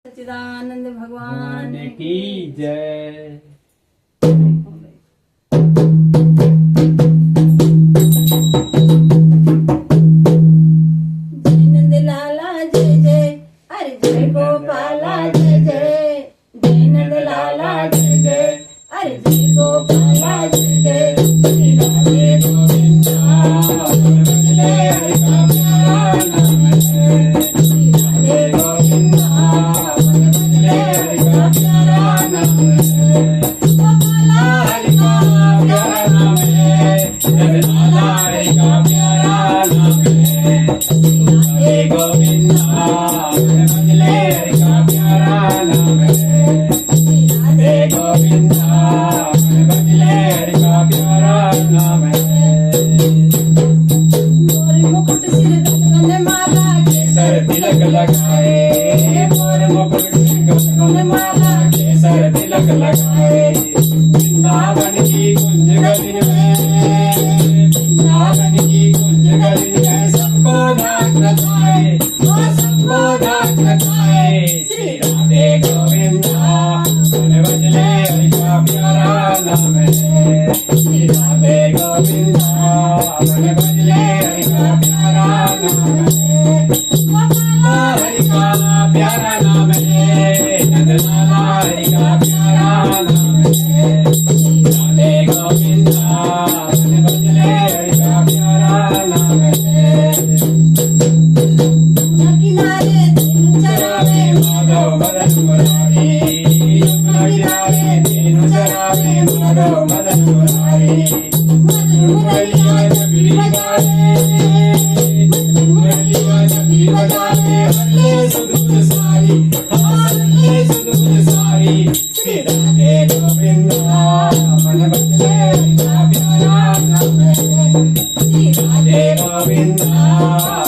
सच्चिदानंद भगवान भगवान की जय। जय नंद लाला जय जय, अरे जय गोपाला जय जय। जय नंद लाला जय जय, अरे जय गोपाला जय जय। श्री राधे गोविंदा बदले हरि का प्यारा नाम है। श्री राधे गोविंदा बदले हरि का प्यारा नाम है। गोपाला हरि का प्यारा नाम है। जय लाला हरि का प्यारा नाम है। श्री राधे हरे गोविंदा बदले हरि का प्यारा नाम है। श्री राधे हरे गोविंदा बदले हरि का प्यारा नाम है। मोर मुकुट सिर गगन माला केसर तिलक लगाए, मोर मुकुट गगन माला केसर तिलक लगाए। वृंदावन की कुंज गली में, वृंदावन की कुंज गली में सबको डाक रखाए, वो सबको डाक रखाए। श्री राधे गोविंदा मन बदले हरि का प्यारा नाम है। श्री राधे गोविंदा मन बदले हरि का प्यारा नाम है। हरि का प्यारा नाम है। नंदलाला हरि का प्यारा नाम है। राधे गोविंदा मन बदले हरि का प्यारा नाम है। किनारे तीन चरावे माधव मदन मुरारी, यमुना किनारे तीनों चरावे माधव मदन मुरारी। मुरलिया जबी बजाए, मुरलिया जबी बजाए, हल्ले सुदूर सारी, हल्ले सुदूर सारी। श्री राधे गोविंदा मन बदले हरि का प्यारा नाम है। श्री राधे गोविंदा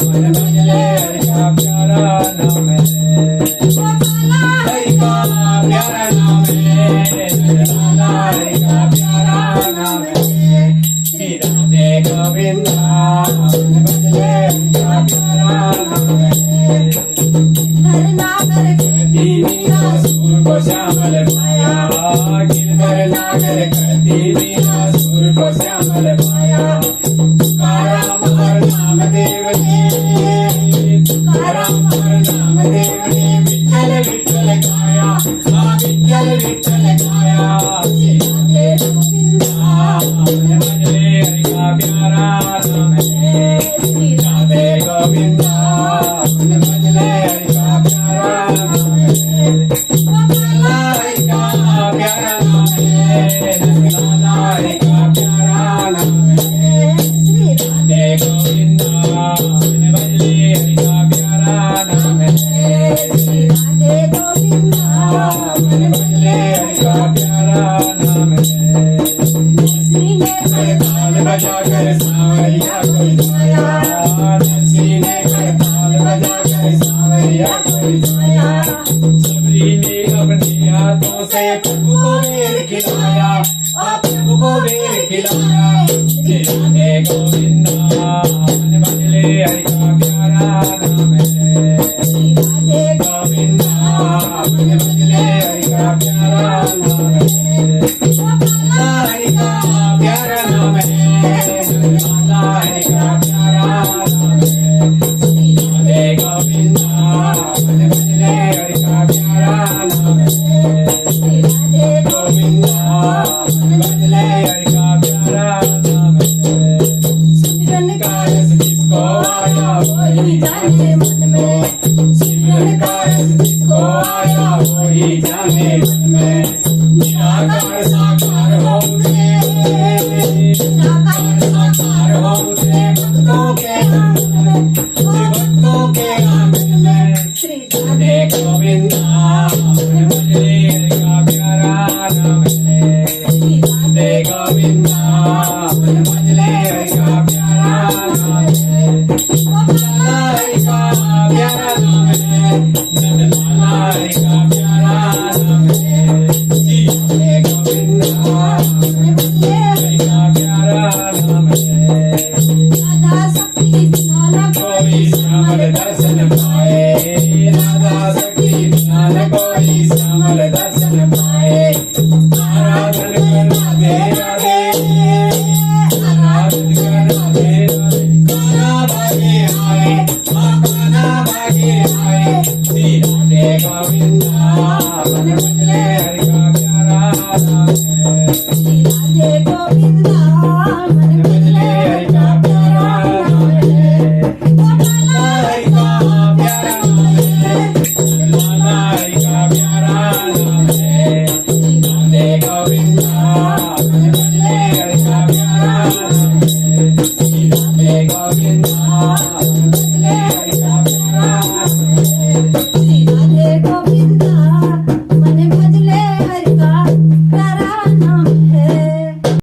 मन बदले हरि का प्यारा नाम है। हरि का प्यारा नाम है। नंदलाला हरि का प्यारा नाम है। श्री राधे गोविंदा मन बदले हरि का प्यारा नाम है। धरना करके मीरा सुर को श्यामल पाया, गिरधर नागर करती मीरा सुर को श्यामल पाया। तुकाराम हर नाम देव ने, तुकाराम हर नाम देव ने विठ्ठल विठ्ठल गाया, विठ्ठल विठ्ठल गाया। श्री राधे गोविंदा मन बदले हरि का प्यारा नाम है। श्री राधे गोविंदा मन बदले हरि का प्यारा नाम है। हरि का प्यारा नाम है। नंदलाला हरि का प्यारा नाम है। श्री राधे गोविंदा मन बदले हरि का प्यारा नाम है। श्री राधे गोविंदा मन बदले हरि का प्यारा नाम है। श्री ने करताल बजाकर सांवरिया कोई सोया, नरसी ने करताल बजाकर सांवरिया कोई सोया। सबरी ने अपने हाथों से प्रभु को बेर खिलाया, प्रभु को बेर खिलाया। श्री राधे गोविंदा मन बदले हरि का प्यारा नाम है। श्री राधे गोविंदा मन बदले हरि का प्यारा नाम है। हरि का प्यारा नाम है। नंदलाला हरि का प्यारा नाम है। राधे गोविंदा मन बदले हरि का प्यारा नाम है। श्री राधे गोविंदा मन बदले हरि का प्यारा नाम है। सिमरन का रस जिसको आया वही जाने मन में, सिमरन का रस जिसको आया वही जाने मन में। निराकार साकार हो उतरे, निराकार साकार हो उतरे भक्तों के आंगन में, भक्तों के आंगन में। श्री राधे गोविंदा मन बदले हरि का प्यारा नाम है। श्री राधे गोविंदा मन बदले हरि का प्यारा नाम है। नंदलाला हरि का प्यारा नाम है। नंदलाला हरि का प्यारा नाम है। श्री राधे गोविंदा मन बदले हरि का प्यारा नाम है। राधा शक्ति बिना न कोई श्यामल दर्शन पाए, राधा शक्ति बिना न कोई श्यामल दर्शन पाए आराधन कर राधे राधे आराधन कर राधे राधे काना भागे आए काना भागे आए